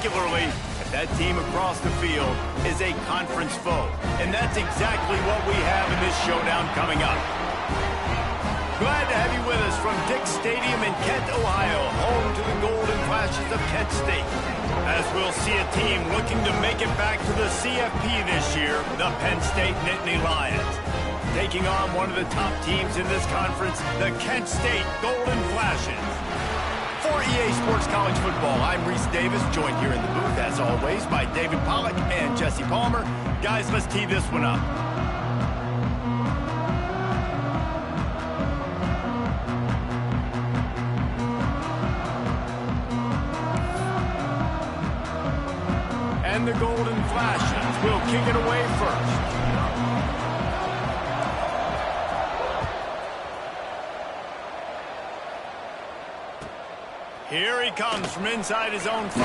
particularly if that team across the field is a conference foe. And that's exactly what we have in this showdown coming up. Glad to have you with us from Dick's Stadium in Kent, Ohio, home to the Golden Flashes of Kent State. As we'll see a team looking to make it back to the CFP this year, the Penn State Nittany Lions. Taking on one of the top teams in this conference, the Kent State Golden Flashes. For EA Sports College Football, I'm Reese Davis, joined here in the booth, as always, by David Pollack and Jesse Palmer. Guys, let's tee this one up. And the Golden Flashes will kick it away first. Here he comes from inside his own 5.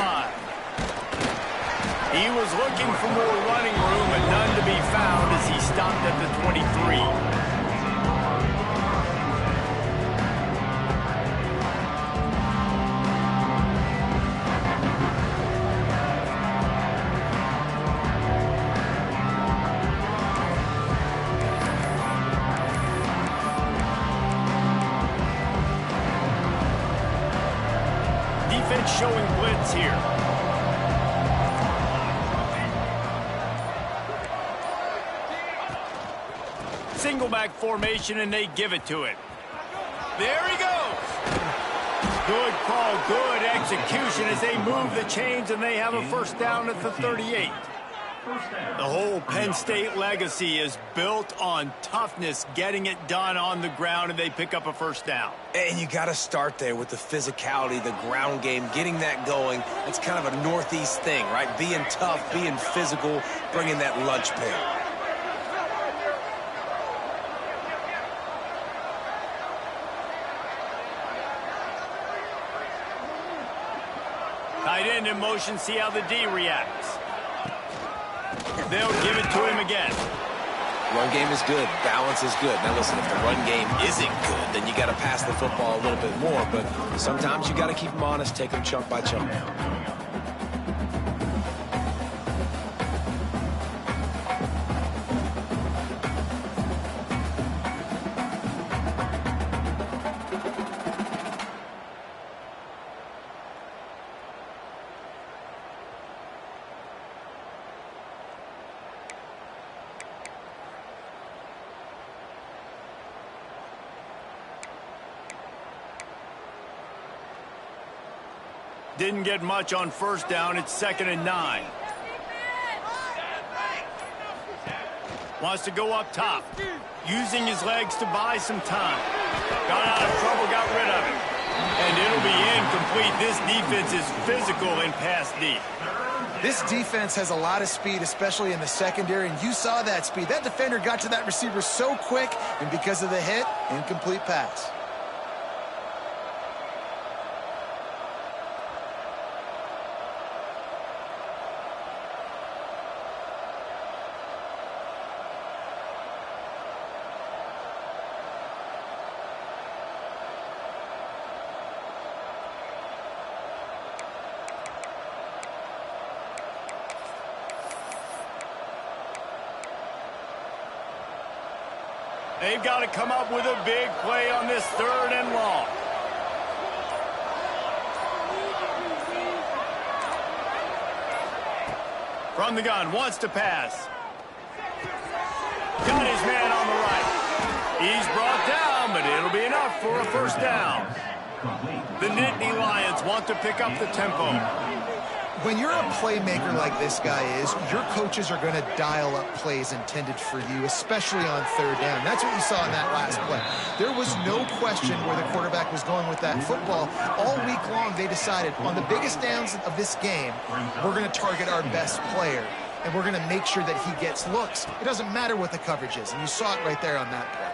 He was looking for more running room, but none to be found as he stopped at the 23. Showing blitz here. Single back formation, and they give it to it. There he goes. Good call, good execution as they move the chains, and they have a first down at the 38. The whole Penn State legacy is built on toughness, getting it done on the ground, and they pick up a first down. And you got to start there with the physicality, the ground game, getting that going. It's kind of a Northeast thing, right? Being tough, being physical, bringing that lunch pail. Tight end in motion, see how the D reacts. They'll give it to him again. Run game is good. Balance is good. Now, listen, if the run game isn't good, then you got to pass the football a little bit more. But sometimes you got to keep them honest, take them chunk by chunk. Didn't get much on first down. It's 2nd and 9. Wants to go up top. Using his legs to buy some time. Got out of trouble, got rid of it. And it'll be incomplete. This defense is physical in pass deep. This defense has a lot of speed, especially in the secondary, and you saw that speed. That defender got to that receiver so quick, and because of the hit, incomplete pass. They've got to come up with a big play on this 3rd and long. From the gun, wants to pass. Got his man on the right. He's brought down, but it'll be enough for a first down. The Nittany Lions want to pick up the tempo. When you're a playmaker like this guy is, your coaches are going to dial up plays intended for you, especially on 3rd down. That's what you saw in that last play. There was no question where the quarterback was going with that football. All week long, they decided on the biggest downs of this game, we're going to target our best player, and we're going to make sure that he gets looks. It doesn't matter what the coverage is, and you saw it right there on that play.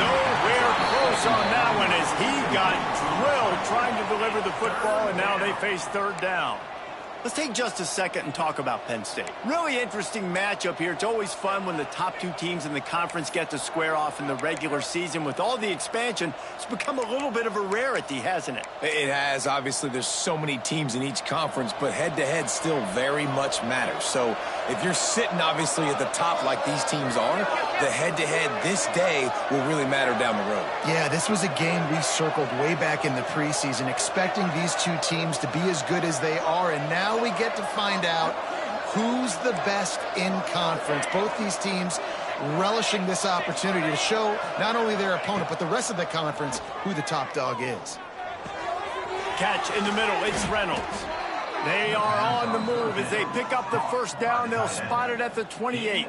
Nowhere close on that one as he got drilled trying to deliver the football, and now they face 3rd down. Let's take just a second and talk about Penn State. Really interesting matchup here. It's always fun when the top two teams in the conference get to square off in the regular season. With all the expansion, it's become a little bit of a rarity, hasn't it? It has. Obviously, there's so many teams in each conference, but head-to-head still very much matters. So if you're sitting, obviously, at the top like these teams are, the head-to-head this day will really matter down the road. Yeah, this was a game we circled way back in the preseason, expecting these two teams to be as good as they are, and now we get to find out who's the best in conference. Both these teams relishing this opportunity to show not only their opponent, but the rest of the conference who the top dog is. Catch in the middle, it's Reynolds. They are on the move as they pick up the first down. They'll spot it at the 28.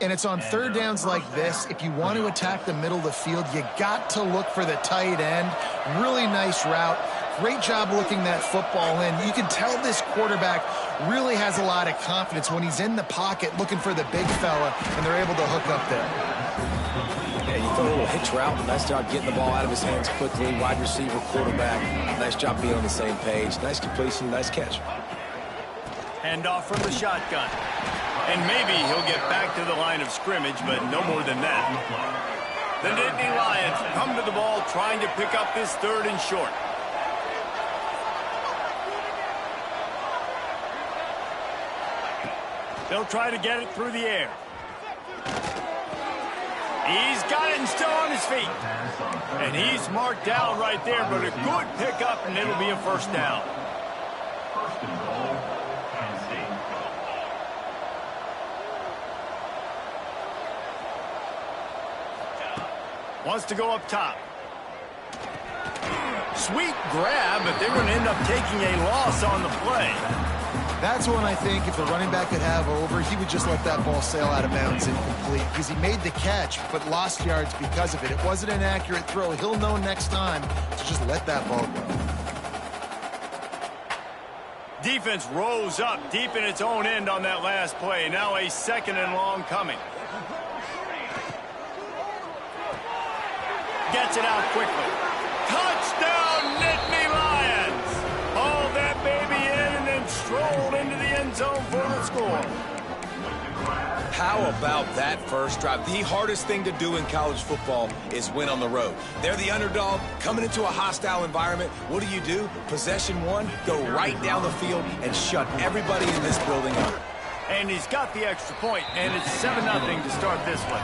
And it's on third downs like this, if you want to attack the middle of the field, you got to look for the tight end. Really nice route. Great job looking that football in. You can tell this quarterback really has a lot of confidence when he's in the pocket looking for the big fella, and they're able to hook up there. Yeah, you throw a little hitch route. Nice job getting the ball out of his hands quickly. Wide receiver, quarterback. Nice job being on the same page. Nice completion, nice catch. Handoff from the shotgun. And maybe he'll get back to the line of scrimmage, but no more than that. The Nittany Lions come to the ball trying to pick up this third and short. They'll try to get it through the air. He's got it and still on his feet. And he's marked down right there, but a good pickup, and it'll be a first down. Wants to go up top. Sweet grab, but they're going to end up taking a loss on the play. That's when I think if the running back could have over, he would just let that ball sail out of bounds incomplete, because he made the catch but lost yards because of it. It wasn't an accurate throw. He'll know next time to just let that ball go. Defense rose up deep in its own end on that last play. Now a second and long coming. Gets it out quickly. Touchdown, Nittany Lions! Hauled that baby in and then strolled into the end zone for the score. How about that first drive? The hardest thing to do in college football is win on the road. They're the underdog coming into a hostile environment. What do? Possession one, go right down the field and shut everybody in this building up. And he's got the extra point, and it's 7-0 to start this one.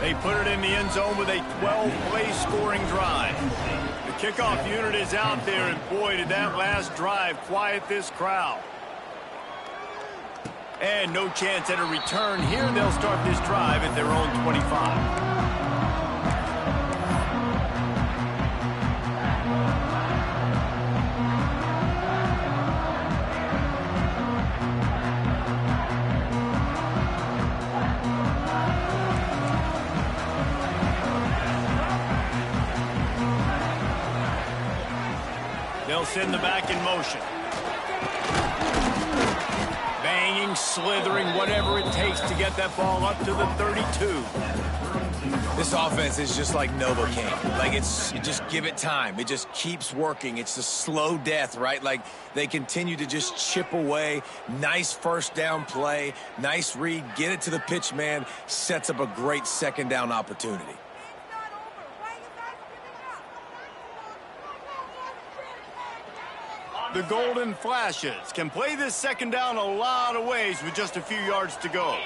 They put it in the end zone with a 12-play scoring drive. The kickoff unit is out there, and boy, did that last drive quiet this crowd. And no chance at a return here. They'll start this drive at their own 25. They'll send the back in motion. Banging, slithering, whatever it takes to get that ball up to the 32. This offense is just like Novocaine. Like, you just give it time. It just keeps working. It's a slow death, right? Like, they continue to just chip away. Nice first down play. Nice read. Get it to the pitch man. Sets up a great second down opportunity. The Golden Flashes can play this second down a lot of ways with just a few yards to go.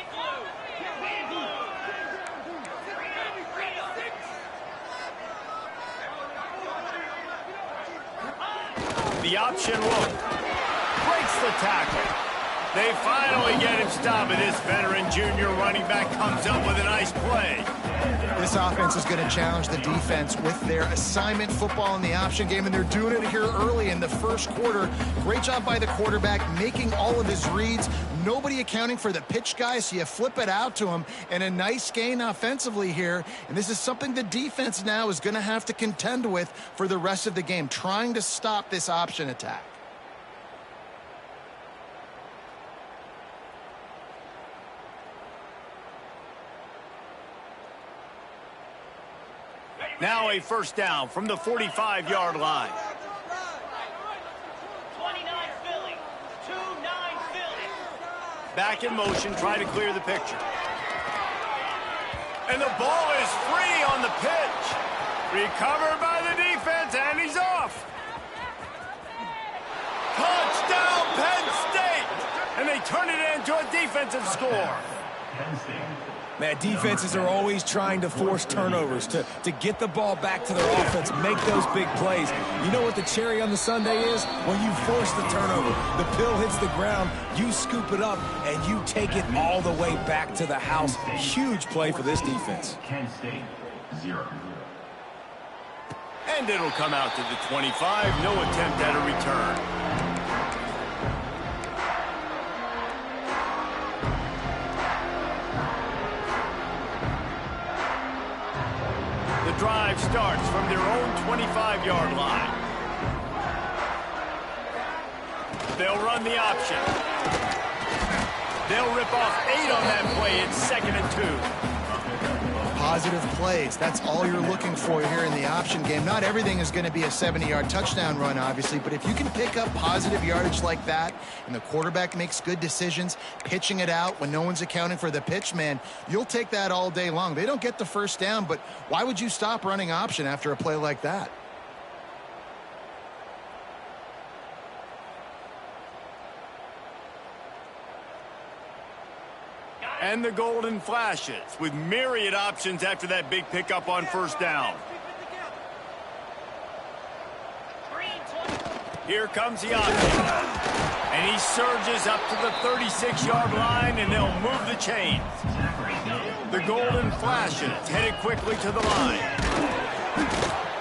The option look. Breaks the tackle. They finally get him stopped, and this veteran junior running back comes up with a nice play. This offense is going to challenge the defense with their assignment football in the option game, and they're doing it here early in the first quarter. Great job by the quarterback making all of his reads. Nobody accounting for the pitch guy, so you flip it out to him, and a nice gain offensively here. And this is something the defense now is going to have to contend with for the rest of the game, trying to stop this option attack. Now a first down from the 45-yard line. 29 Philly. Back in motion, try to clear the picture. And the ball is free on the pitch. Recovered by the defense, and he's off. Touchdown, Penn State! And they turn it into a defensive score. Man, defenses are always trying to force turnovers to get the ball back to their offense, make those big plays. You know what the cherry on the sundae is? When you force the turnover, the pill hits the ground, you scoop it up, and you take it all the way back to the house. Huge play for this defense. Kent State, 0. And it'll come out to the 25. No attempt at a return. The drive starts from their own 25-yard line. They'll run the option. They'll rip off 8 on that play. It's 2nd and 2. Positive plays. That's all you're looking for here in the option game. Not everything is going to be a 70-yard touchdown run, obviously, but if you can pick up positive yardage like that and the quarterback makes good decisions, pitching it out when no one's accounting for the pitch, man, you'll take that all day long. They don't get the first down, but why would you stop running option after a play like that? And the golden flashes with myriad options after that big pickup on first down. Here comes the option. And he surges up to the 36-yard line, and they'll move the chains. The golden flashes headed quickly to the line.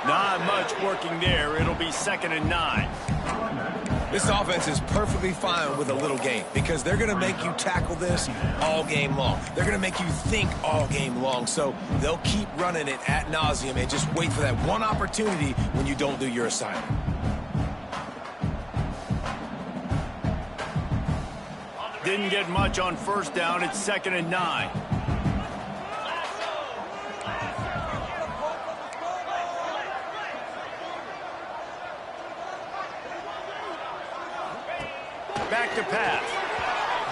Not much working there. It'll be 2nd and 9. This offense is perfectly fine with a little game because they're going to make you tackle this all game long. They're going to make you think all game long. So they'll keep running it ad nauseum and just wait for that one opportunity when you don't do your assignment. Didn't get much on first down. It's 2nd and 9. Back to pass.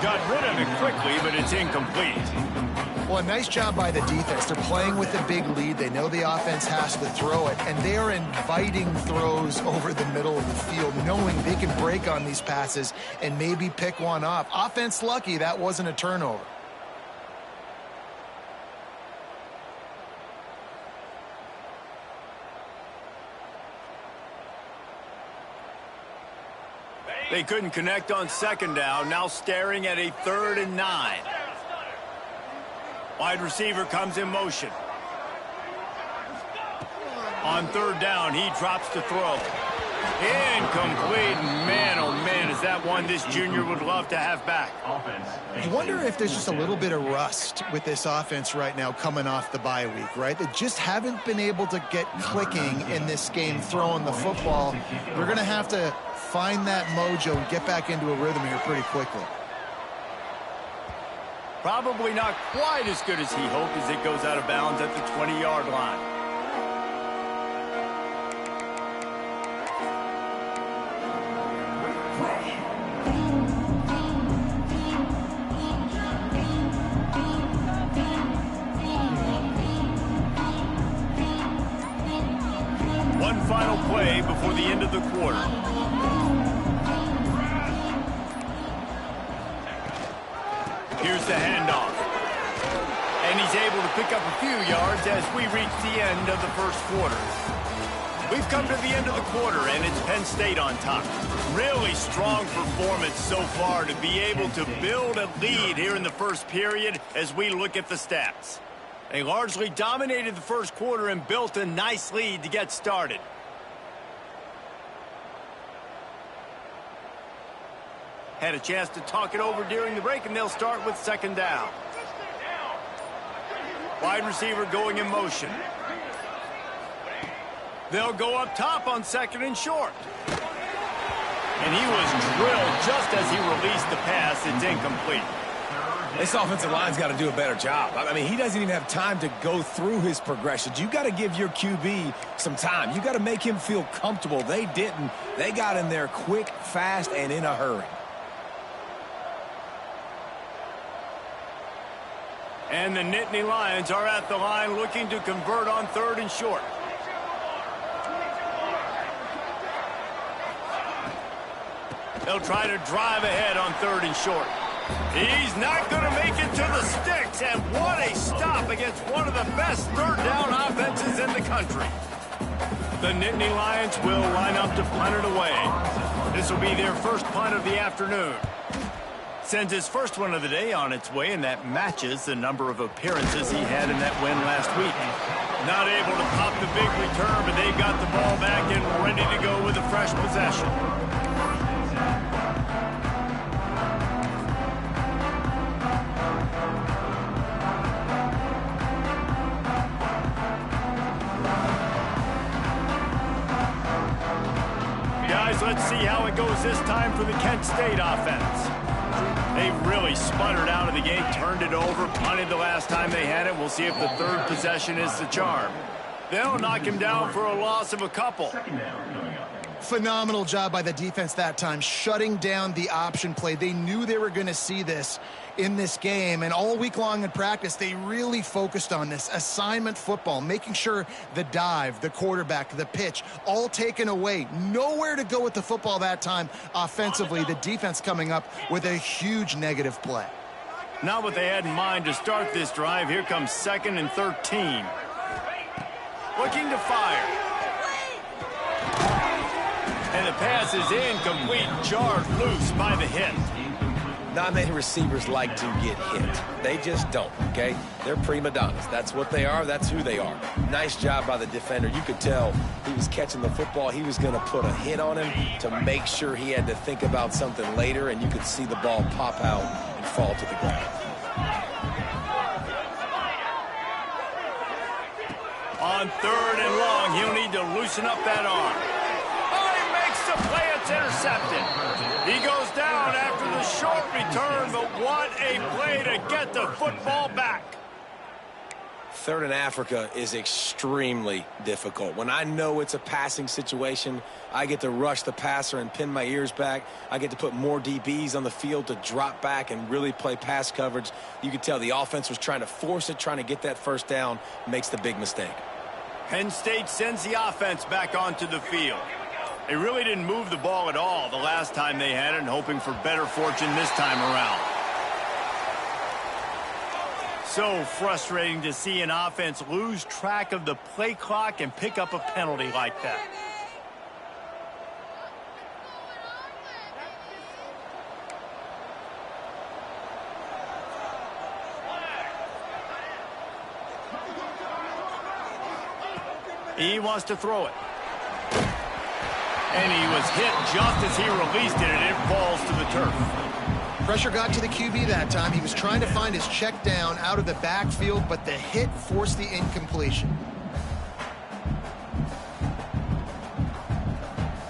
Got rid of it quickly, but it's incomplete. Well, a nice job by the defense. They're playing with a big lead. They know the offense has to throw it, and they are inviting throws over the middle of the field, knowing they can break on these passes and maybe pick one off. Offense lucky that wasn't a turnover. They couldn't connect on 2nd down. Now staring at a 3rd and 9. Wide receiver comes in motion. On 3rd down, he drops to throw. Incomplete. Man, oh man, is that one this junior would love to have back. I wonder if there's just a little bit of rust with this offense right now coming off the bye week, right? They just haven't been able to get clicking in this game throwing the football. They're going to have to find that mojo and get back into a rhythm here pretty quickly. Probably not quite as good as he hoped as it goes out of bounds at the 20-yard line. One final play before the end of the quarter. Here's the handoff. And he's able to pick up a few yards as we reach the end of the first quarter. We've come to the end of the quarter, and it's Penn State on top. Really strong performance so far to be able to build a lead here in the first period as we look at the stats. They largely dominated the first quarter and built a nice lead to get started. Had a chance to talk it over during the break, and they'll start with 2nd down. Wide receiver going in motion. They'll go up top on 2nd and short. And he was drilled just as he released the pass. It's incomplete. This offensive line's got to do a better job. I mean, he doesn't even have time to go through his progressions. You got to give your QB some time. You got to make him feel comfortable. They didn't. They got in there quick, fast, and in a hurry. And the Nittany Lions are at the line looking to convert on 3rd and short. They'll try to drive ahead on 3rd and short. He's not going to make it to the sticks, and what a stop against one of the best 3rd down offenses in the country. The Nittany Lions will line up to punt it away. This will be their first punt of the afternoon. Sends his first one of the day on its way, and that matches the number of appearances he had in that win last week. Not able to pop the big return, but they've got the ball back and ready to go with a fresh possession. Guys, let's see how it goes this time for the Kent State offense. They really sputtered out of the gate, turned it over, punted the last time they had it. We'll see if the 3rd possession is the charm. They'll knock him down for a loss of a couple. Phenomenal job by the defense that time, shutting down the option play. They knew they were going to see this in this game, and all week long in practice, they really focused on this assignment football, making sure the dive, the quarterback, the pitch, all taken away. Nowhere to go with the football that time offensively. The defense coming up with a huge negative play. Not what they had in mind to start this drive. Here comes 2nd and 13. Looking to fire. And the pass is incomplete, jarred loose by the hit. Not many receivers like to get hit. They just don't, okay? They're prima donnas. That's what they are. That's who they are. Nice job by the defender. You could tell he was catching the football. He was going to put a hit on him to make sure he had to think about something later, and you could see the ball pop out and fall to the ground. On 3rd and long, he'll need to loosen up that arm. Oh, he makes the play. It's intercepted. He goes down after the short return, but what a play to get the football back. 3rd and Africa is extremely difficult. When I know it's a passing situation, I get to rush the passer and pin my ears back. I get to put more DBs on the field to drop back and really play pass coverage. You can tell the offense was trying to force it, trying to get that first down, makes the big mistake. Penn State sends the offense back onto the field. They really didn't move the ball at all the last time they had it, and hoping for better fortune this time around. So frustrating to see an offense lose track of the play clock and pick up a penalty like that. He wants to throw it. And he was hit just as he released it, and it falls to the turf. Pressure got to the QB that time. He was trying to find his check down out of the backfield, but the hit forced the incompletion.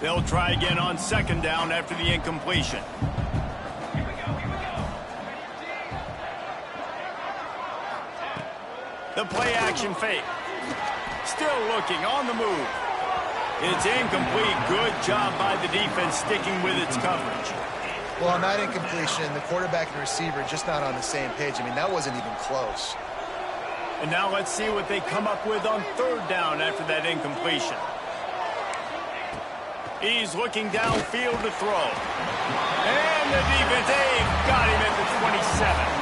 They'll try again on 2nd down after the incompletion. The play action fake. Still looking on the move. It's incomplete. Good job by the defense sticking with its coverage. Well, on that incompletion, the quarterback and receiver just not on the same page. I mean, that wasn't even close. And now let's see what they come up with on 3rd down after that incompletion. He's looking downfield to throw. And the defense, they've got him at the 27.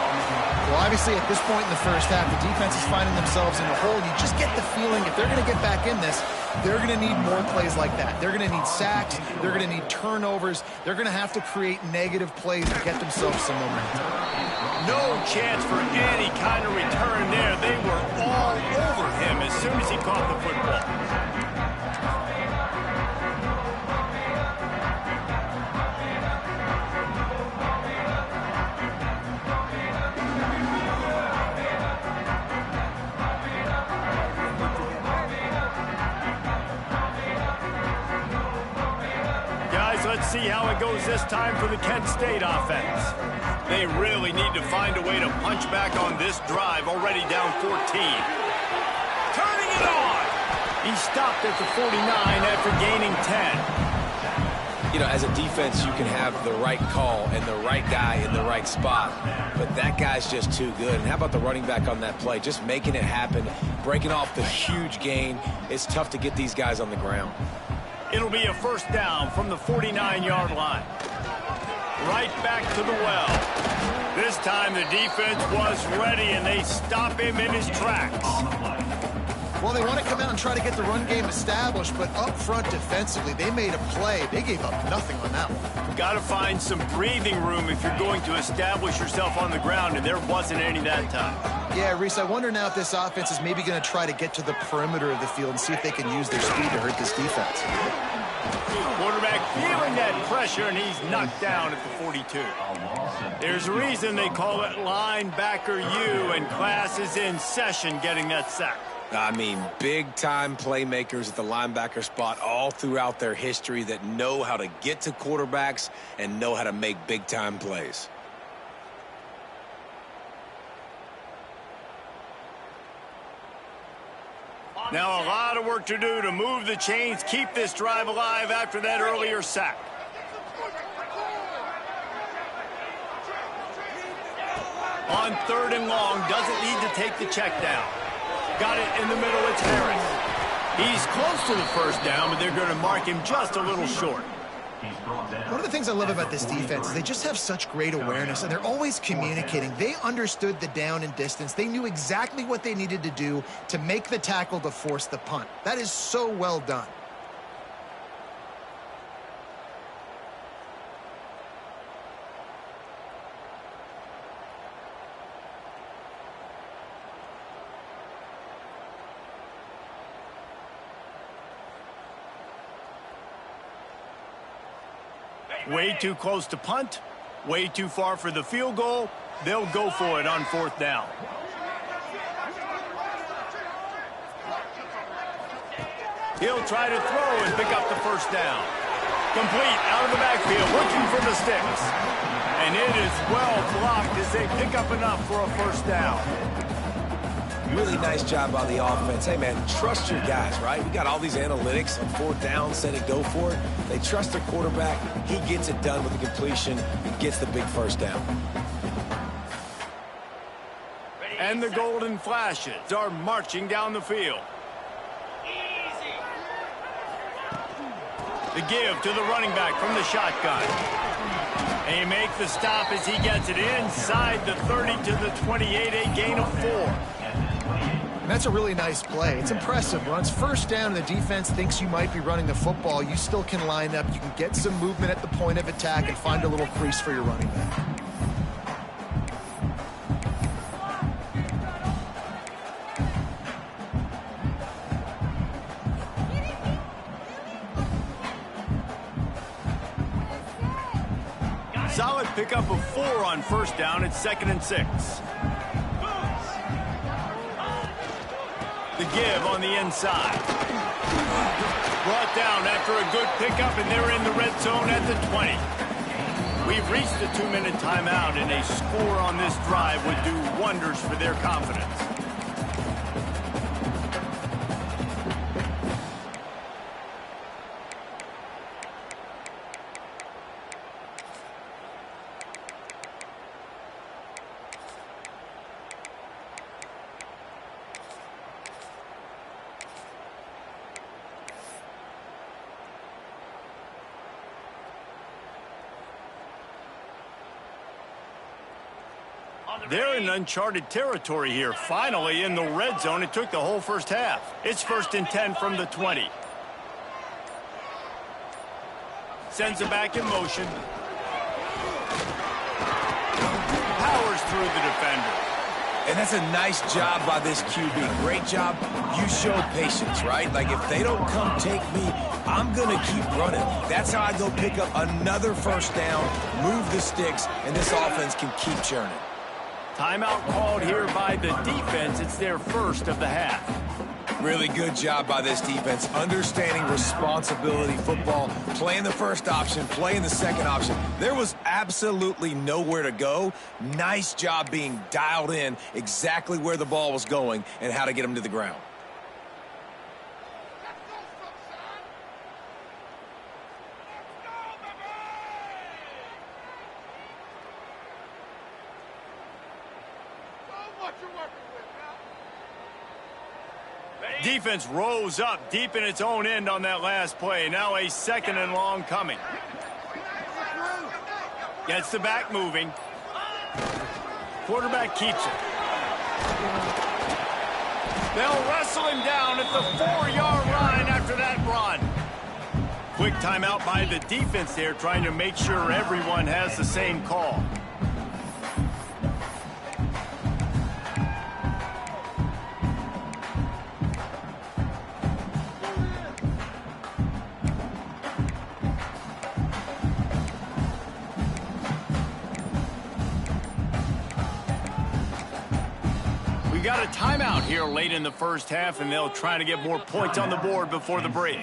Well, obviously, at this point in the first half, the defense is finding themselves in a hole. You just get the feeling if they're going to get back in this, they're going to need more plays like that. They're going to need sacks. They're going to need turnovers. They're going to have to create negative plays to get themselves some momentum. No chance for any kind of return there. They were all over him as soon as he caught the football. Let's see how it goes this time for the Kent State offense. They really need to find a way to punch back on this drive, already down 14. Turning it on! He stopped at the 49 after gaining 10. You know, as a defense, you can have the right call and the right guy in the right spot, but that guy's just too good. And how about the running back on that play? Just making it happen, breaking off the huge gain. It's tough to get these guys on the ground. It'll be a first down from the 49-yard line. Right back to the well. This time the defense was ready, and they stop him in his tracks. Well, they want to come out and try to get the run game established, but up front defensively, they made a play. They gave up nothing on that one. Got to find some breathing room if you're going to establish yourself on the ground, and there wasn't any that time. Yeah, Reese, I wonder now if this offense is maybe going to try to get to the perimeter of the field and see if they can use their speed to hurt this defense. Quarterback feeling that pressure, and he's knocked down at the 42. There's a reason they call it linebacker U, and class is in session getting that sack. I mean, big-time playmakers at the linebacker spot all throughout their history that know how to get to quarterbacks and know how to make big-time plays. Now a lot of work to do to move the chains, keep this drive alive after that earlier sack. On 3rd and long, doesn't need to take the check down. Got it in the middle, it's Harris. He's close to the first down, but they're going to mark him just a little short. One of the things I love about this defense is they just have such great awareness, and they're always communicating. They understood the down and distance. They knew exactly what they needed to do to make the tackle to force the punt. That is so well done. Way too close to punt, way too far for the field goal. They'll go for it on 4th down. He'll try to throw and pick up the first down. Complete out of the backfield, looking for the sticks. And it is well blocked as they pick up enough for a first down. Really nice job by the offense. Hey, man, trust your guys, right? We got all these analytics on 4th down, said it, go for it. They trust their quarterback. He gets it done with the completion and gets the big first down. And the golden flashes are marching down the field. The give to the running back from the shotgun. They make the stop as he gets it inside the 30 to the 28, a gain of 4. That's a really nice play. It's impressive. Once first down and the defense thinks you might be running the football, you still can line up. You can get some movement at the point of attack and find a little crease for your running back. Solid pickup of 4 on first down. It's 2nd and 6. The give on the inside. Brought down after a good pickup, and they're in the red zone at the 20. We've reached the 2-minute timeout, and a score on this drive would do wonders for their confidence. They're in uncharted territory here. Finally in the red zone. It took the whole first half. It's 1st and 10 from the 20. Sends it back in motion. Powers through the defender. And that's a nice job by this QB. Great job. You show patience, right? Like, if they don't come take me, I'm going to keep running. That's how I go pick up another first down, move the sticks, and this offense can keep churning. Timeout called here by the defense. It's their first of the half. Really good job by this defense, understanding responsibility football, playing the first option, playing the second option. There was absolutely nowhere to go. Nice job being dialed in exactly where the ball was going and how to get them to the ground. Defense rose up deep in its own end on that last play. Now a 2nd and long coming. Gets the back moving. Quarterback keeps it. They'll wrestle him down at the 4-yard line after that run. Quick timeout by the defense there, trying to make sure everyone has the same call. Got a timeout here late in the first half, and they'll try to get more points on the board before the break.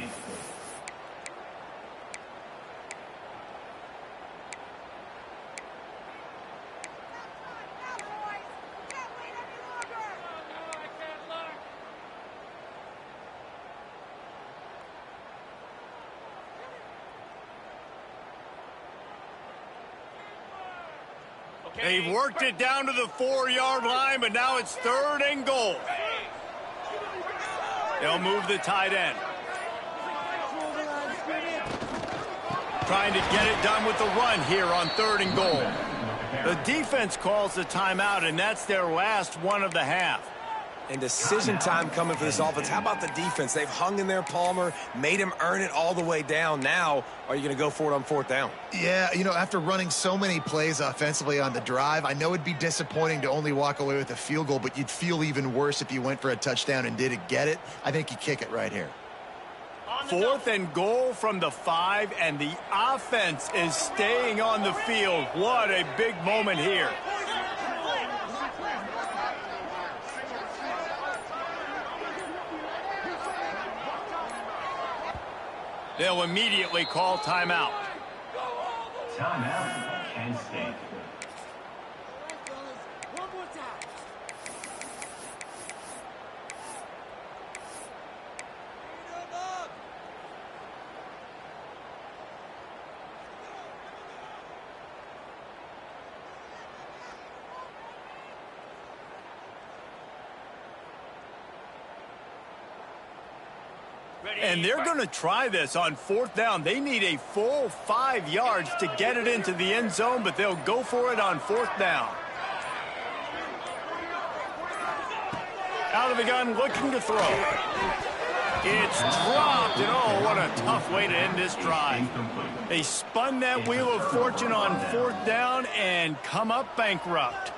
They've worked it down to the 4-yard line, but now it's 3rd and goal. They'll move the tight end. Trying to get it done with the run here on 3rd and goal. The defense calls the timeout, and that's their last one of the half. And decision time coming for this offense. How about the defense? They've hung in there, Palmer, made him earn it all the way down. Now, are you going to go for it on 4th down? Yeah, you know, after running so many plays offensively on the drive, I know it'd be disappointing to only walk away with a field goal, but you'd feel even worse if you went for a touchdown and didn't get it. I think you kick it right here. 4th and goal from the 5, and the offense is staying on the field. What a big moment here. They'll immediately call timeout. Timeout, Kent State. And they're going to try this on 4th down. They need a full 5 yards to get it into the end zone, but they'll go for it on 4th down. Out of the gun, looking to throw. It's dropped, and oh, what a tough way to end this drive. They spun that wheel of fortune on 4th down and come up bankrupt.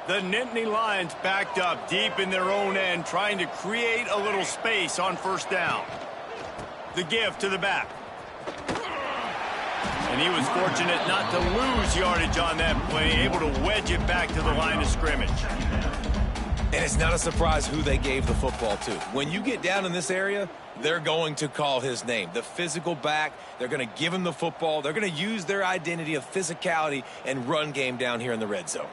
The Nittany Lions backed up deep in their own end, trying to create a little space on 1st down. The give to the back. And he was fortunate not to lose yardage on that play, able to wedge it back to the line of scrimmage. And it's not a surprise who they gave the football to. When you get down in this area, they're going to call his name. The physical back, they're going to give him the football. They're going to use their identity of physicality and run game down here in the red zone.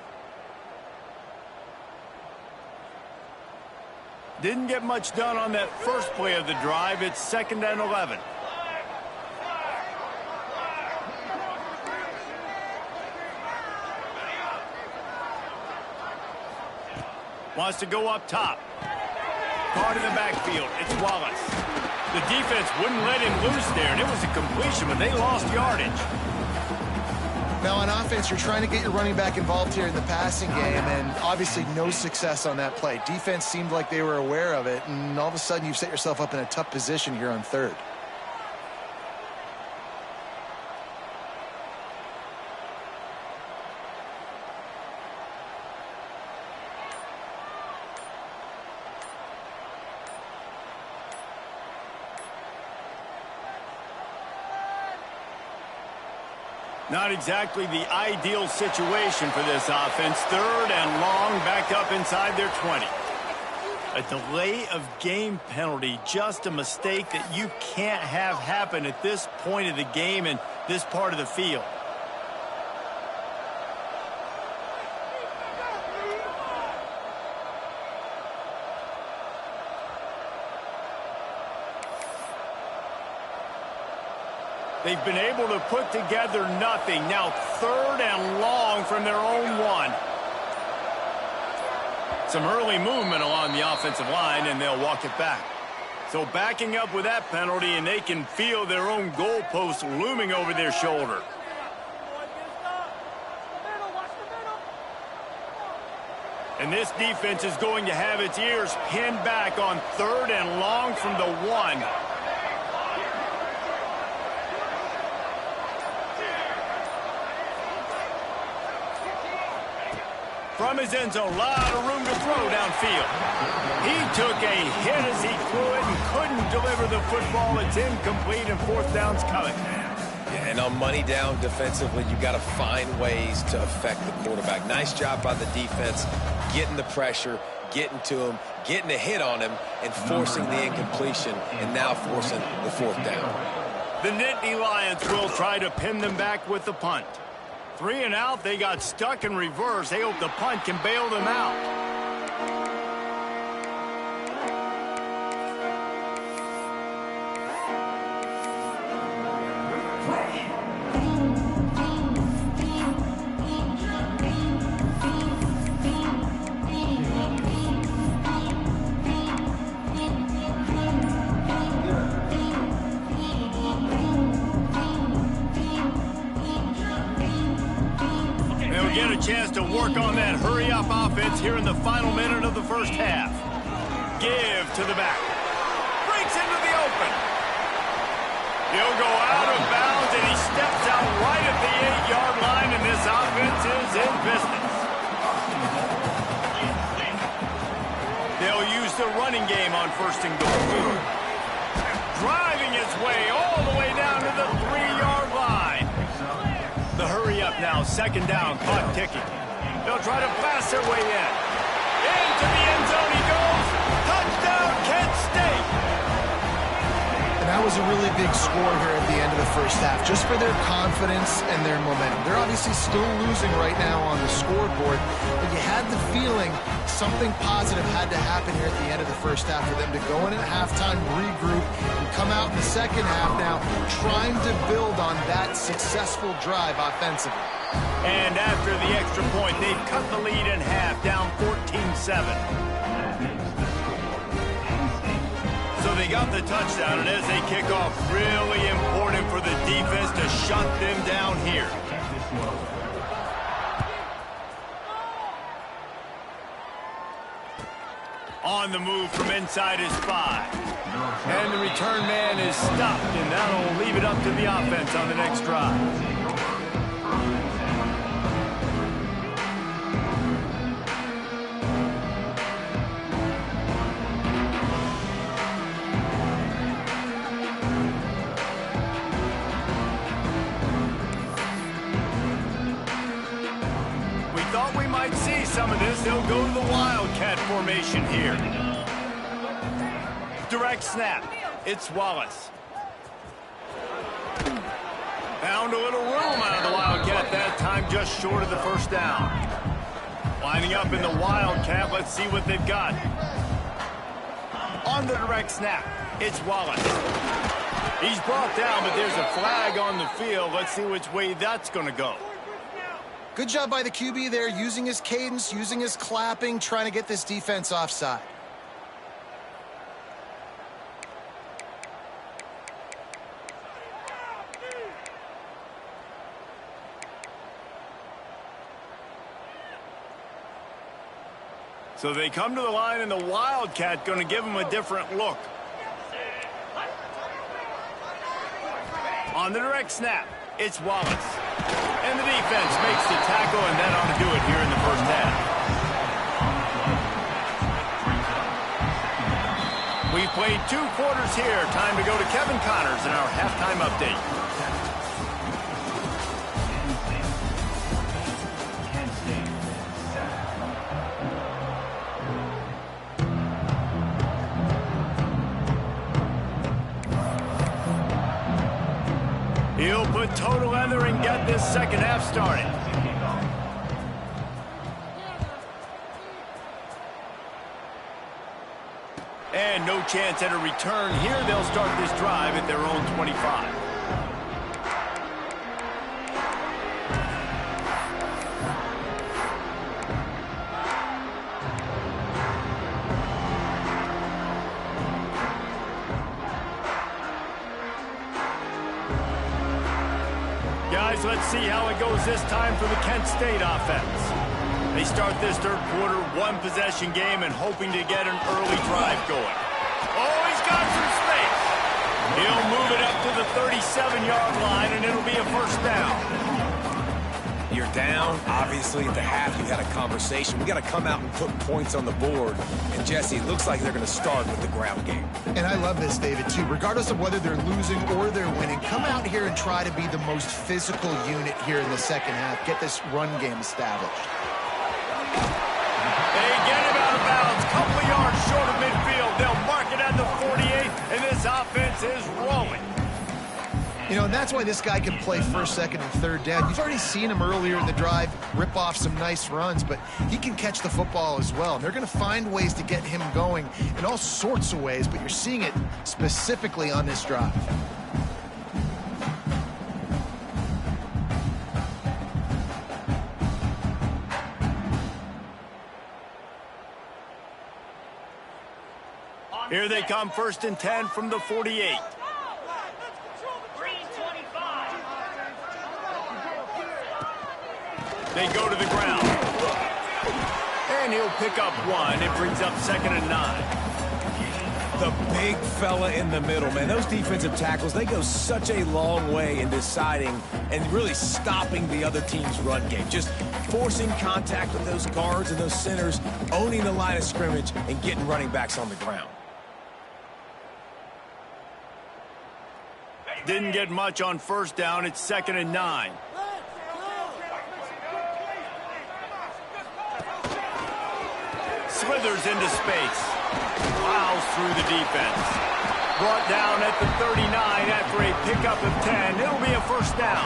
Didn't get much done on that first play of the drive. It's 2nd and 11. Wants to go up top. Caught in the backfield. It's Wallace. The defense wouldn't let him loose there, and it was a completion, but they lost yardage. Now, on offense, you're trying to get your running back involved here in the passing game, and obviously no success on that play. Defense seemed like they were aware of it, and all of a sudden you've set yourself up in a tough position here on 3rd. Not exactly the ideal situation for this offense. 3rd and long, back up inside their 20. A delay of game penalty, just a mistake that you can't have happen at this point of the game and this part of the field. They've been able to put together nothing. Now 3rd and long from their own 1. Some early movement along the offensive line, and they'll walk it back. So backing up with that penalty, and they can feel their own goalpost looming over their shoulder. And this defense is going to have its ears pinned back on 3rd and long from the 1. From his end zone, a lot of room to throw downfield. He took a hit as he threw it and couldn't deliver the football. It's incomplete, and 4th down's coming. Yeah, and on money down defensively, you got to find ways to affect the quarterback. Nice job by the defense, getting the pressure, getting to him, getting a hit on him, and forcing the incompletion, and now forcing the 4th down. The Nittany Lions will try to pin them back with the punt. 3 and out, they got stuck in reverse. They hope the punt can bail them out. Get a chance to work on that hurry-up offense here in the final minute of the first half. Give to the back. Breaks into the open. He'll go out of bounds, and he steps out right at the 8-yard line, and this offense is in business. They'll use the running game on 1st and goal. Driving his way all the way down to the 3-yard line. The hurry up now, 2nd down, clock ticking. They'll try to pass their way in. Into the end zone he goes. Touchdown, Kent State. And that was a really big score here at the end of the first half, just for their confidence and their momentum. They're obviously still losing right now on the scoreboard, but you had the feeling something positive had to happen here at the end of the first half for them to go in at halftime, regroup, and come out in the second half now trying to build on that successful drive offensively. And after the extra point, they've cut the lead in half, down 14-7. So they got the touchdown, and as they kick off, really important for the defense to shut them down here. On the move from inside his 5. And the return man is stopped, and that'll leave it up to the offense on the next drive. We thought we might see some of this. They'll go to the Wildcat formation here. Direct snap. It's Wallace. Found a little room out of the Wildcat that time, just short of the 1st down. Lining up in the Wildcat. Let's see what they've got. On the direct snap, it's Wallace. He's brought down, but there's a flag on the field. Let's see which way that's going to go. Good job by the QB there, using his cadence, using his clapping, trying to get this defense offside. So they come to the line, and the Wildcat going to give them a different look. On the direct snap, it's Wallace. And the defense makes the tackle, and that ought to do it here in the first half. We've played 2 quarters here. Time to go to Kevin Connors in our halftime update. He'll put total leather and get this second half started. And no chance at a return here. They'll start this drive at their own 25. Guys, let's see how it goes this time for the Kent State offense. They start this third quarter, one-possession game, and hoping to get an early drive going. Oh, he's got some space. He'll move it up to the 37-yard line, and it'll be a first down. You're down. Obviously, at the half, you had a conversation. We got to come out and put points on the board. And, Jesse, it looks like they're going to start with the ground game. And I love this, David, too. Regardless of whether they're losing or they're winning, come out here and try to be the most physical unit here in the second half. Get this run game established. They get him out of bounds. Couple of yards short of midfield. They'll mark it at the 48, and this offense is rolling. You know, and that's why this guy can play first, second, and third down. You've already seen him earlier in the drive rip off some nice runs, but he can catch the football as well. And they're going to find ways to get him going in all sorts of ways, but you're seeing it specifically on this drive. Here they come, 1st and 10 from the 48. They go to the ground. And he'll pick up one. It brings up 2nd and 9. The big fella in the middle, man. Those defensive tackles, they go such a long way in deciding and really stopping the other team's run game. Just forcing contact with those guards and those centers, owning the line of scrimmage, and getting running backs on the ground. Didn't get much on 1st down. It's 2nd and 9. Slithers into space. Plows through the defense. Brought down at the 39 after a pickup of 10. It'll be a first down.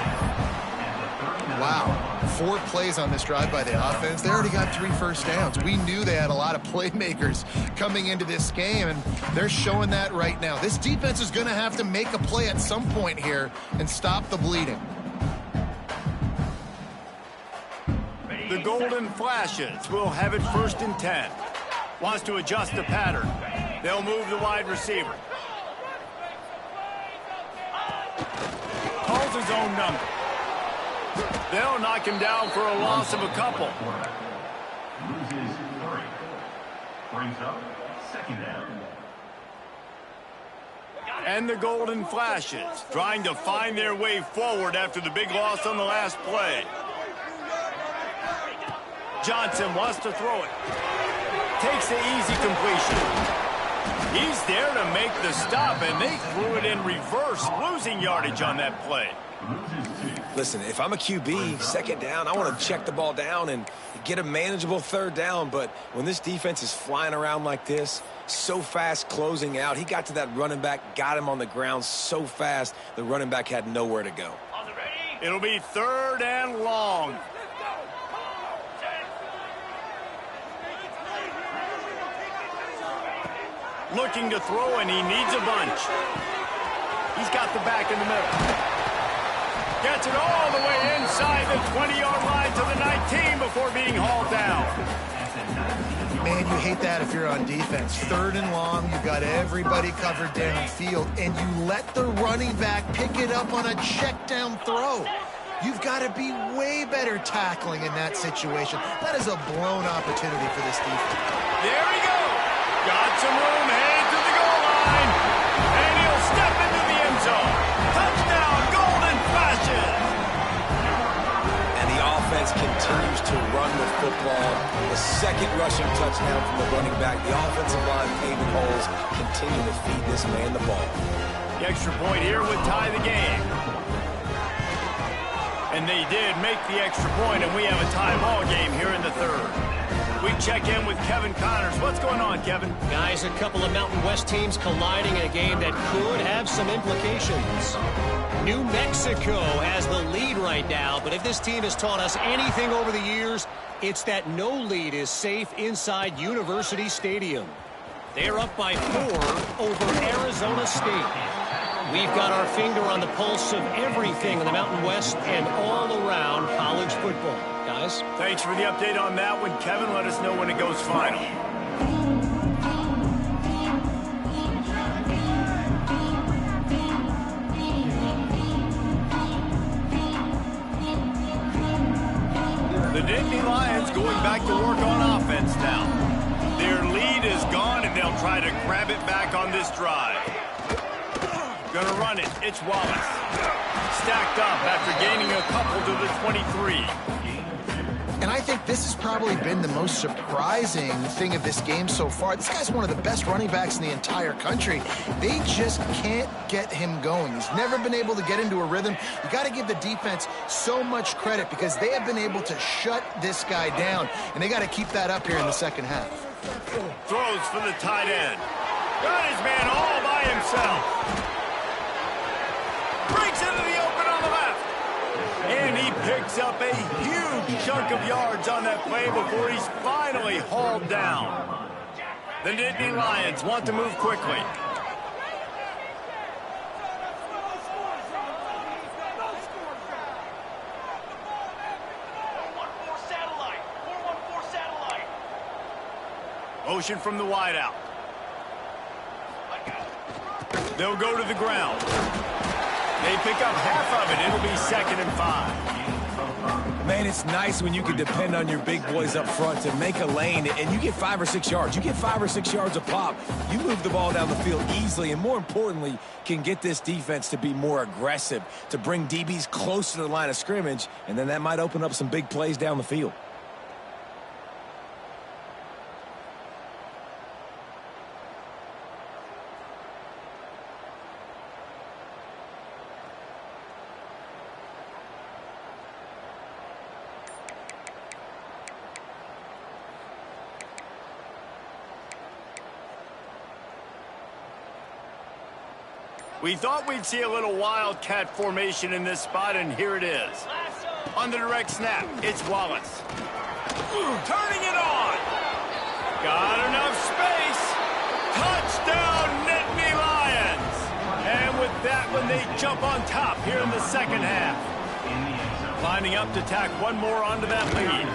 Wow. 4 plays on this drive by the offense. They already got 3 first downs. We knew they had a lot of playmakers coming into this game, and they're showing that right now. This defense is going to have to make a play at some point here and stop the bleeding. The Golden Flashes will have it 1st and 10. Wants to adjust the pattern. They'll move the wide receiver. Calls his own number. They'll knock him down for a loss of a couple. Loses 3. Brings up 2nd down. And the Golden Flashes trying to find their way forward after the big loss on the last play. Johnson wants to throw it. Takes the easy completion. He's there to make the stop, and they threw it in reverse, losing yardage on that play. Listen, if I'm a QB, 2nd down, I want to check the ball down and get a manageable 3rd down. But when this defense is flying around like this, so fast closing out, he got to that running back, got him on the ground so fast, the running back had nowhere to go. It'll be 3rd and long. Looking to throw, and he needs a bunch. He's got the back in the middle. Gets it all the way inside the 20-yard line to the 19 before being hauled down. Man, you hate that if you're on defense. 3rd and long, you've got everybody covered downfield, and you let the running back pick it up on a check-down throw. You've got to be way better tackling in that situation. That is a blown opportunity for this defense. There he goes. Got some room, headed to the goal line. And he'll step into the end zone. Touchdown, Golden Flashes. And the offense continues to run the football. The 2nd rushing touchdown from the running back. The offensive line paving holes, continue to feed this man the ball. The extra point here would tie the game. And they did make the extra point, and we have a tie ball game here in the 3rd. We check in with Kevin Connors. What's going on, Kevin? Guys, a couple of Mountain West teams colliding in a game that could have some implications. New Mexico has the lead right now, but if this team has taught us anything over the years, it's that no lead is safe inside University Stadium. They're up by 4 over Arizona State. We've got our finger on the pulse of everything in the Mountain West and all around college football. Guys? Thanks for the update on that one, Kevin. Let us know when it goes final. The Nittany Lions going back to work on offense now. Their lead is gone, and they'll try to grab it back on this drive. Gonna run it. It's Wallace. Stacked up after gaining a couple to the 23. And I think this has probably been the most surprising thing of this game so far. This guy's one of the best running backs in the entire country. They just can't get him going. He's never been able to get into a rhythm. You got to give the defense so much credit because they have been able to shut this guy down, and they got to keep that up here in the second half. Throws for the tight end. Got his man all by himself. Breaks into the open on the left. And he picks up a huge chunk of yards on that play before he's finally hauled down. The Nittany Lions want to move quickly. Motion from the wideout. They'll go to the ground. They pick up half of it. It'll be 2nd and 5. Man, it's nice when you can depend on your big boys up front to make a lane, and you get 5 or 6 yards. You get 5 or 6 yards a pop. You move the ball down the field easily, and more importantly, can get this defense to be more aggressive, to bring DBs close to the line of scrimmage, and then that might open up some big plays down the field. We thought we'd see a little wildcat formation in this spot, and here it is. On the direct snap, it's Wallace. Turning it on. Got enough space. Touchdown, Nittany Lions. And with that one, they jump on top here in the second half. Lining up to tack one more onto that lead.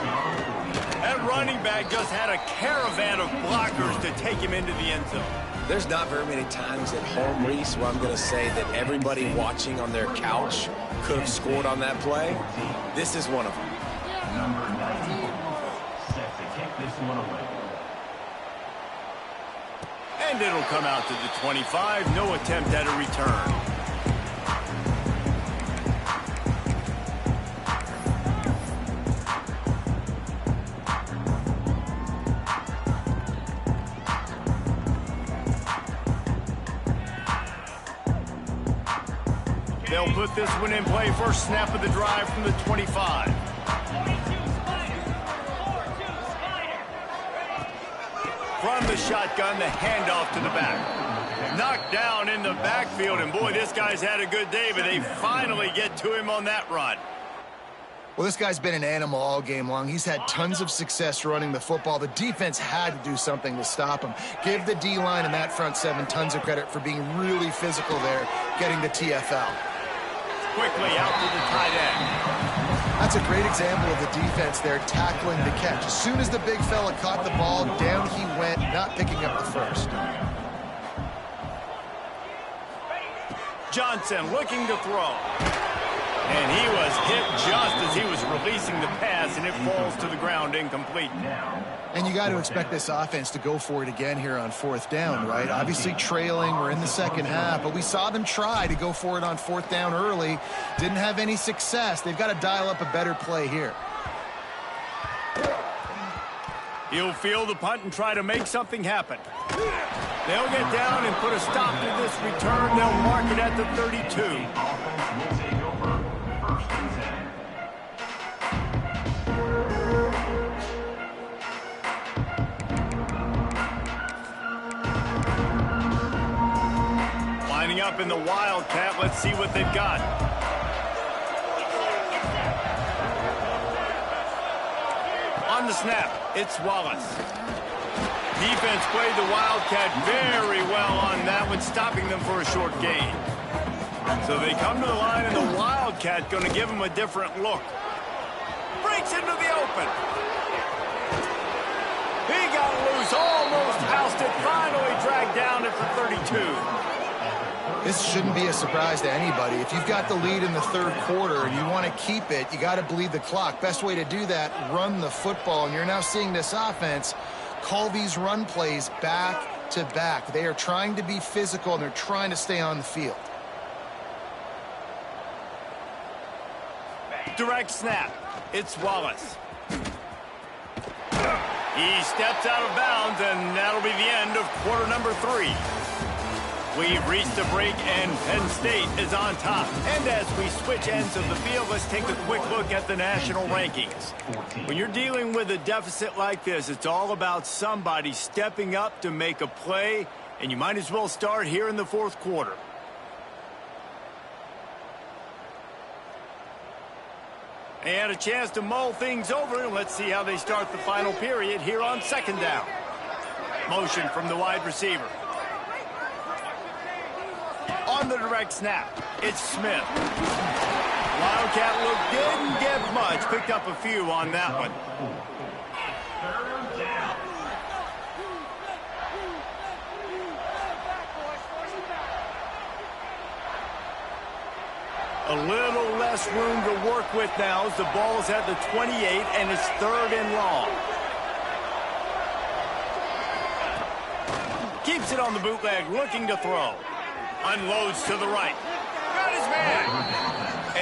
That running back just had a caravan of blockers to take him into the end zone. There's not very many times at home, Reese, where I'm going to say that everybody watching on their couch could have scored on that play. This is one of them. Number 94 set to kick this one away. And it'll come out to the 25. No attempt at a return. They'll put this one in play. First snap of the drive from the 25. From the shotgun, the handoff to the back. Knocked down in the backfield, and boy, this guy's had a good day, but they finally get to him on that run. Well, this guy's been an animal all game long. He's had tons of success running the football. The defense had to do something to stop him. Give the D-line and that front seven tons of credit for being really physical there, getting the TFL. Quickly out to the tight end. That's a great example of the defense there tackling the catch. As soon as the big fella caught the ball, down he went, not picking up the first. Johnson looking to throw. And he was hit just as he was releasing the pass, and it falls to the ground incomplete. And you got to expect this offense to go for it again here on 4th down, right? Obviously trailing, we're in the second half, but we saw them try to go for it on 4th down early. Didn't have any success. They've got to dial up a better play here. He'll field the punt and try to make something happen. They'll get down and put a stop to this return. They'll mark it at the 32. Lining up in the Wildcat. Let's see what they've got. On the snap, it's Wallace. Defense played the Wildcat very well on that one, stopping them for a short gain. So they come to the line, and the Wildcat going to give them a different look. Breaks into the open. He got loose, almost housed it, finally dragged down at the 32. This shouldn't be a surprise to anybody. If you've got the lead in the third quarter and you want to keep it, you got to bleed the clock. Best way to do that, run the football. And you're now seeing this offense call these run plays back to back. They are trying to be physical, and they're trying to stay on the field. Direct snap. It's Wallace. He steps out of bounds, and that'll be the end of quarter number 3. We've reached a break, and Penn State is on top. And as we switch ends of the field, let's take a quick look at the national rankings. When you're dealing with a deficit like this, it's all about somebody stepping up to make a play, and you might as well start here in the fourth quarter. And a chance to mull things over, and let's see how they start the final period here on second down. Motion from the wide receiver. On the direct snap, it's Smith. Wildcat look didn't get much. Picked up a few on that one. A little less room to work with now as the ball is at the 28 and it's third and long. Keeps it on the bootleg, looking to throw. Unloads to the right. Got his man.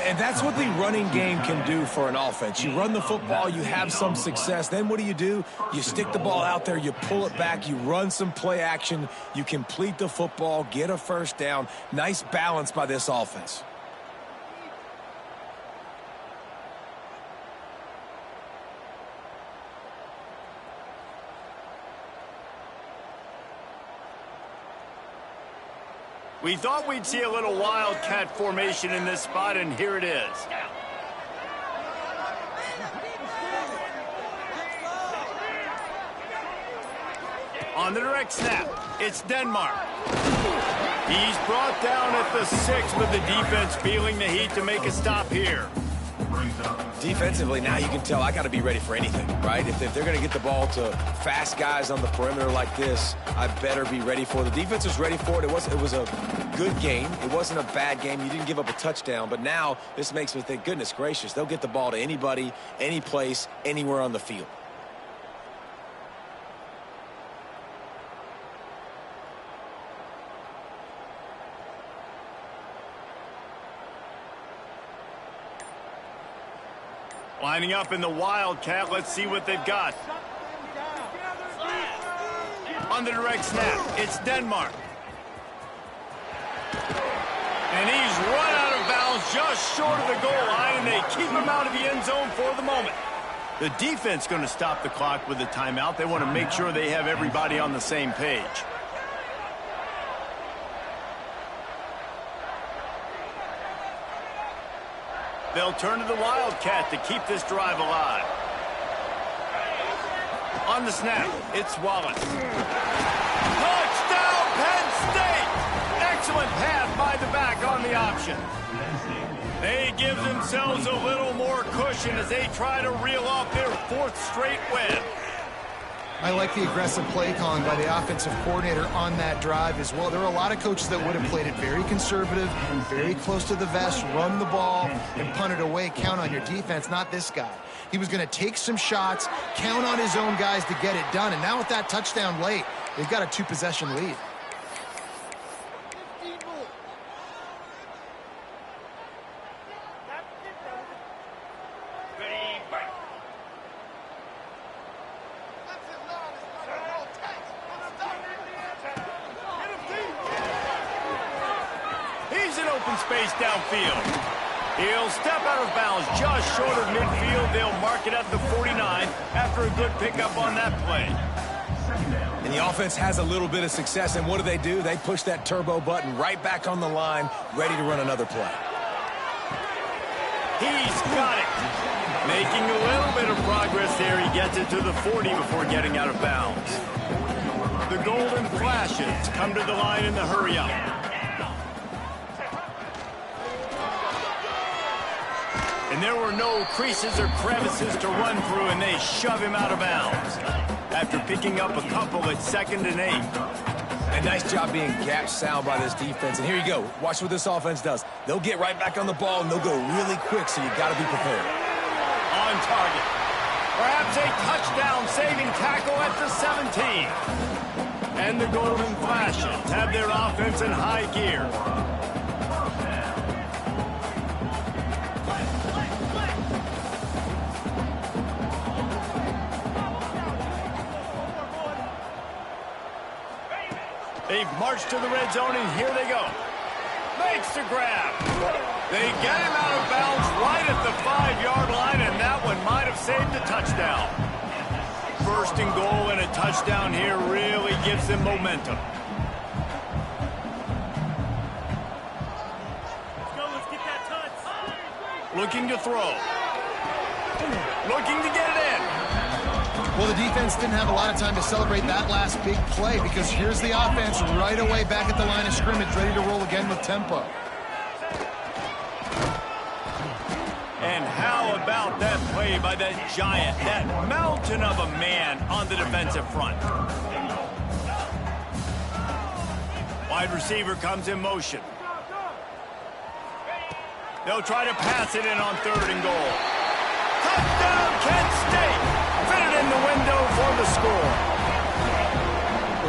And that's what the running game can do for an offense. You run the football, you have some success. Then what do? You stick the ball out there, you pull it back, you run some play action, you complete the football, get a first down. Nice balance by this offense. We thought we'd see a little wildcat formation in this spot, and here it is. On the direct snap, it's Denmark. He's brought down at the 6 with the defense feeling the heat to make a stop here. Defensively, now you can tell I got to be ready for anything, right? If they're going to get the ball to fast guys on the perimeter like this, I better be ready for it. The defense was ready for it. It was a good game. It wasn't a bad game. You didn't give up a touchdown, but now this makes me think, goodness gracious, they'll get the ball to anybody, any place, anywhere on the field. Lining up in the Wildcat, let's see what they've got. On the direct snap, it's Denmark. And he's run out of bounds just short of the goal line, and they keep him out of the end zone for the moment. The defense going to stop the clock with the timeout. They want to make sure they have everybody on the same page. They'll turn to the Wildcat to keep this drive alive. On the snap, it's Wallace. Touchdown, Penn State! Excellent pass by the back on the option. They give themselves a little more cushion as they try to reel off their 4th straight win. I like the aggressive play calling by the offensive coordinator on that drive as well. There are a lot of coaches that would have played it very conservative, very close to the vest, run the ball, and punt it away. Count on your defense, not this guy. He was going to take some shots, count on his own guys to get it done. And now with that touchdown late, they've got a 2-possession lead. Space downfield. He'll step out of bounds just short of midfield. They'll mark it at the 49 after a good pickup on that play. And the offense has a little bit of success, and what do? They push that turbo button right back on the line, ready to run another play. He's got it. Making a little bit of progress there. He gets it to the 40 before getting out of bounds. The Golden Flashes come to the line in the hurry-up. And there were no creases or crevices to run through, and they shove him out of bounds after picking up a couple at 2nd and 8. And nice job being gap sound by this defense. And here you go. Watch what this offense does. They'll get right back on the ball, and they'll go really quick, so you got to be prepared. On target. Perhaps a touchdown-saving tackle at the 17. And the Golden Flashes have their offense in high gear. They've marched to the red zone, and here they go. Makes the grab. They get him out of bounds right at the 5-yard line, and that one might have saved a touchdown. First and goal and a touchdown here really gives them momentum. Let's go, let's get that touch. Looking to throw. Looking to get it in. Well, the defense didn't have a lot of time to celebrate that last big play because here's the offense right away back at the line of scrimmage, ready to roll again with tempo. And how about that play by that giant, that mountain of a man on the defensive front? Wide receiver comes in motion. They'll try to pass it in on 3rd and goal. Touchdown, Kent State! Fit it in the window for the score.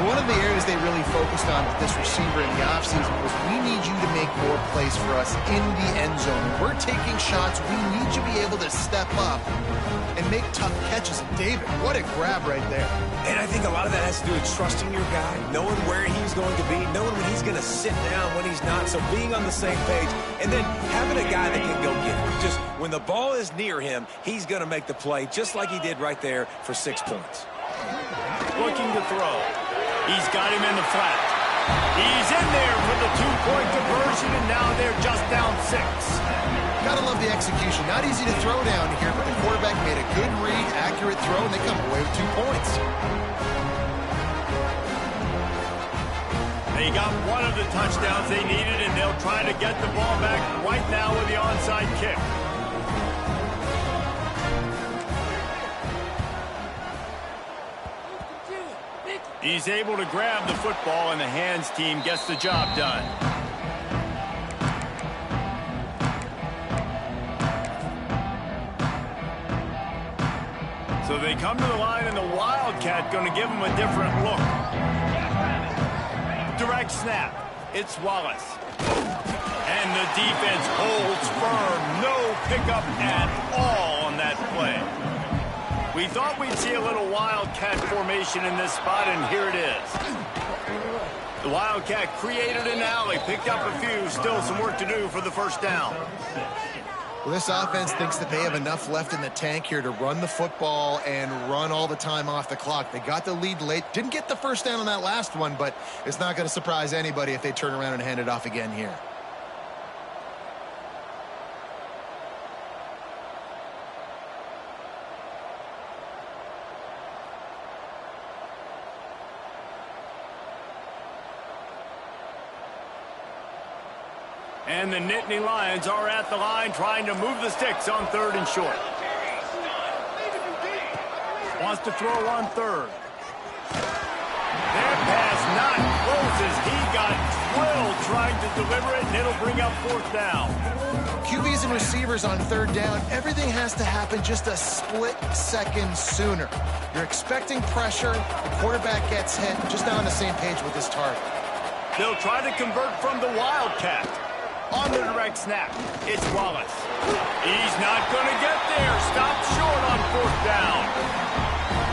One of the areas they really focused on with this receiver in the offseason was we need you to make more plays for us in the end zone. When we're taking shots, we need you to be able to step up and make tough catches. And David, what a grab right there. And I think a lot of that has to do with trusting your guy, knowing where he's going to be, knowing when he's going to sit down, when he's not, so being on the same page, and then having a guy that can go get it. Just when the ball is near him, he's going to make the play, just like he did right there for 6 points. Looking to throw. He's got him in the flat. He's in there for the 2-point conversion, and now they're just down 6. Gotta love the execution. Not easy to throw down here, but the quarterback made a good read, accurate throw, and they come away with 2 points. They got one of the touchdowns they needed, and they'll try to get the ball back right now with the onside kick. He's able to grab the football, and the hands team gets the job done. So they come to the line, and the Wildcat going to give them a different look. Direct snap. It's Wallace. And the defense holds firm. No pickup at all on that play. We thought we'd see a little Wildcat formation in this spot, and here it is. The Wildcat created an alley, picked up a few, still some work to do for the first down. Well, this offense thinks that they have enough left in the tank here to run the football and run all the time off the clock. They got the lead late. Didn't get the first down on that last one, but it's not going to surprise anybody if they turn around and hand it off again here. And the Nittany Lions are at the line trying to move the sticks on 3rd and short. Wants to throw on 3rd. Their pass not close as he got drilled trying to deliver it, and it'll bring up 4th down. QBs and receivers on 3rd down, everything has to happen just a split second sooner. You're expecting pressure, the quarterback gets hit, just not on the same page with his target. They'll try to convert from the Wildcat. On the direct snap, it's Wallace. He's not going to get there. Stopped short on 4th down.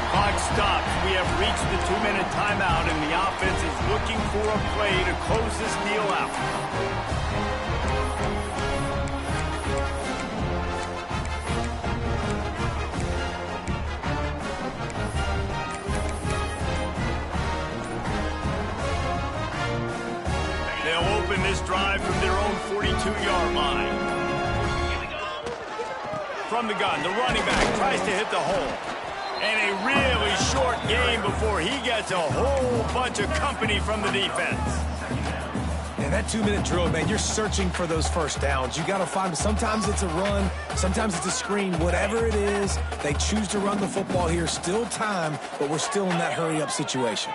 Clock stops. We have reached the 2-minute timeout, and the offense is looking for a play to close this deal out. Open this drive from their own 42-yard line. From the gun, the running back tries to hit the hole. And a really short game before he gets a whole bunch of company from the defense. And that 2-minute drill, man, you're searching for those first downs. You got to find them. Sometimes it's a run, sometimes it's a screen. Whatever it is, they choose to run the football here. Still time, but we're still in that hurry-up situation.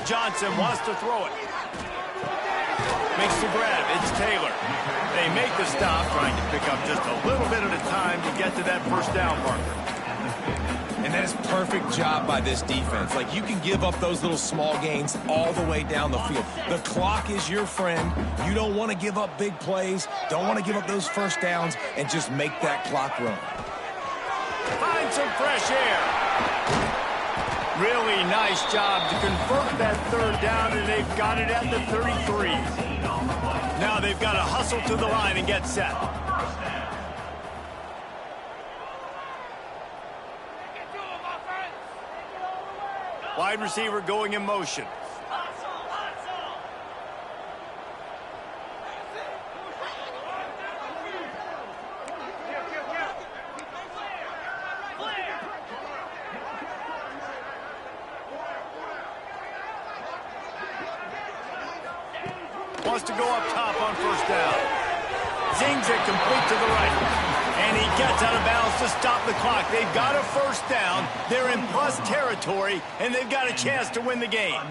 Johnson wants to throw it. Makes the grab. It's Taylor. They make the stop, trying to pick up just a little bit at a time to get to that first down marker. And that is perfect job by this defense. Like, you can give up those little small gains all the way down the field. The clock is your friend. You don't want to give up big plays. Don't want to give up those first downs, and just make that clock run. Find some fresh air. Really nice job to convert that third down, and they've got it at the 33. Now they've got to hustle to the line and get set. Wide receiver going in motion. Wants to go up top on first down. Zings it complete to the right. And he gets out of bounds to stop the clock. They've got a first down. They're in plus territory, and they've got a chance to win the game.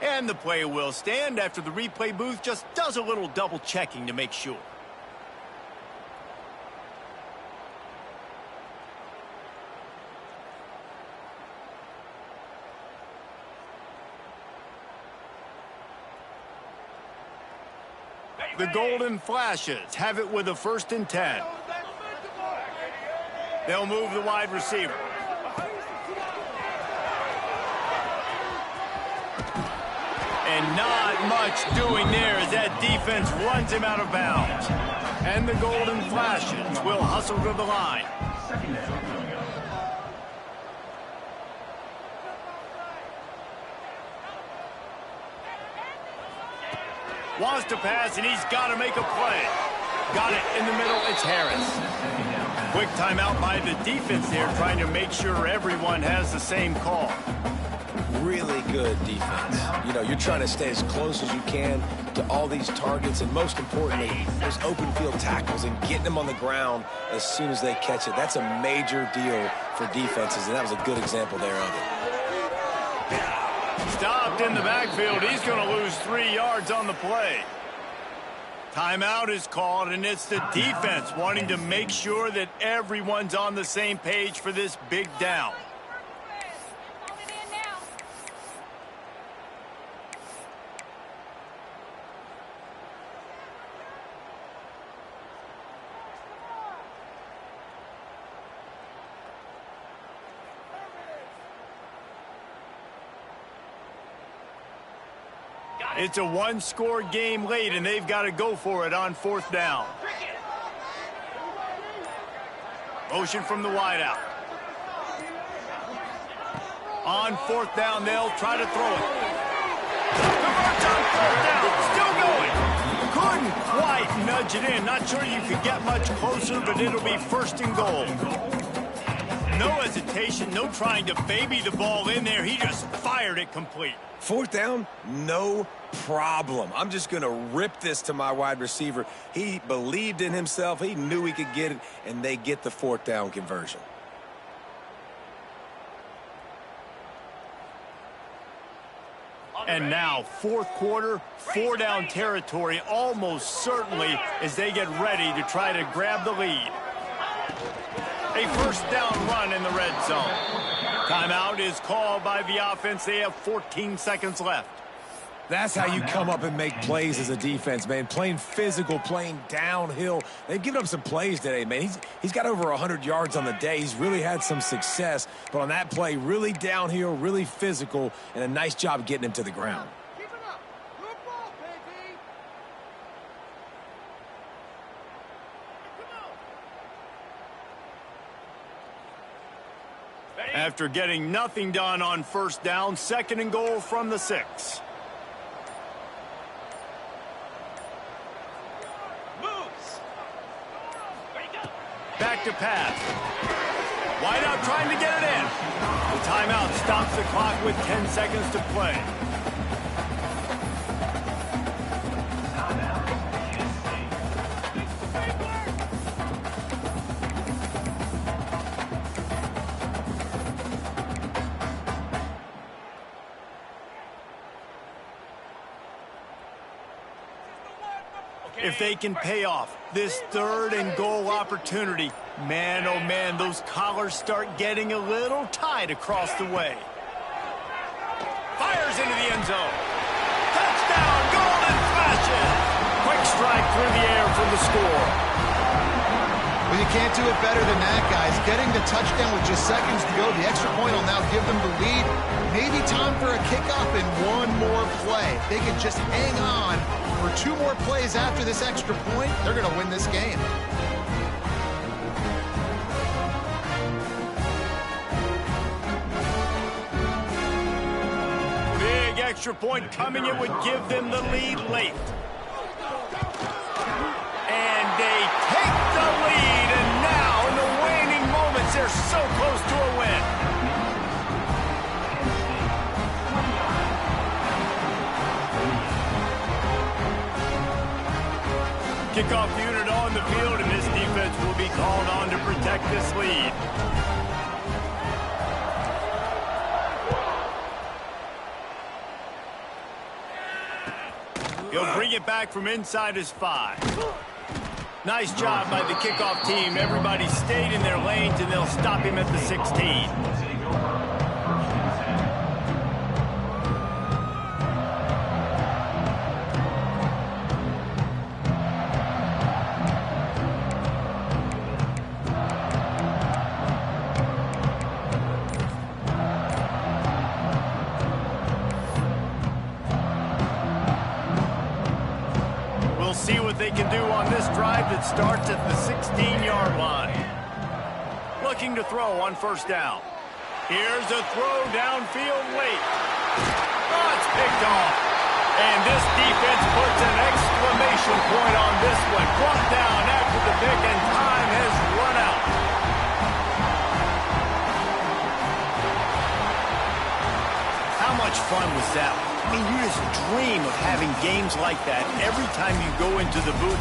And the play will stand after the replay booth just does a little double checking to make sure. The Golden Flashes have it with a 1st and 10. They'll move the wide receiver. And not much doing there as that defense runs him out of bounds. And the Golden Flashes will hustle to the line. Wants to pass, and he's got to make a play. Got it in the middle. It's Harris. Quick timeout by the defense there, trying to make sure everyone has the same call. Really good defense. You know, you're trying to stay as close as you can to all these targets, and most importantly, those open field tackles and getting them on the ground as soon as they catch it. That's a major deal for defenses, and that was a good example there of it. Stopped in the backfield. He's going to lose 3 yards on the play. Timeout is called, and it's the defense wanting to make sure that everyone's on the same page for this big down. It's a one-score game late, and they've got to go for it on 4th down. Motion from the wideout. On 4th down, they'll try to throw it. Converts on 4th down, still going. Couldn't quite nudge it in. Not sure you could get much closer, but it'll be 1st and goal. No hesitation, no trying to baby the ball in there. He just fired it complete. 4th down, no problem. I'm just going to rip this to my wide receiver. He believed in himself. He knew he could get it, and they get the 4th down conversion. And now, 4th quarter, 4-down territory almost certainly as they get ready to try to grab the lead. A 1st down run in the red zone. Timeout is called by the offense. They have 14 seconds left. That's how you come up and make plays as a defense, man. Playing physical, playing downhill. They've given up some plays today, man. He's got over 100 yards on the day. He's really had some success. But on that play, really downhill, really physical, and a nice job getting him to the ground. Keep it up. Good ball, baby. After getting nothing done on 1st down, 2nd and goal from the 6. Back to pass. Wide out trying to get it in. The timeout stops the clock with 10 seconds to play. If they can pay off this 3rd and goal opportunity, man, oh man, those collars start getting a little tight across the way. Fires into the end zone. Touchdown, Golden Flashes. Quick strike through the air from the score. Well, you can't do it better than that, guys. Getting the touchdown with just seconds to go. The extra point will now give them the lead. Maybe time for a kickoff and one more play. They can just hang on for 2 more plays after this extra point. They're going to win this game. Big extra point coming. It would give them the lead late. And they take the lead. And now, in the waning moments, they're so close to a win. Kickoff unit on the field, and this defense will be called on to protect this lead. He'll bring it back from inside his 5. Nice job by the kickoff team. Everybody stayed in their lanes, and they'll stop him at the 16. See what they can do on this drive that starts at the 16-yard line. Looking to throw on 1st down. Here's a throw downfield late. Oh, it's picked off. And this defense puts an exclamation point on this one. Brought down after the pick, and time has run out. How much fun was that? I mean, you just dream of having games like that every time you go into the booth.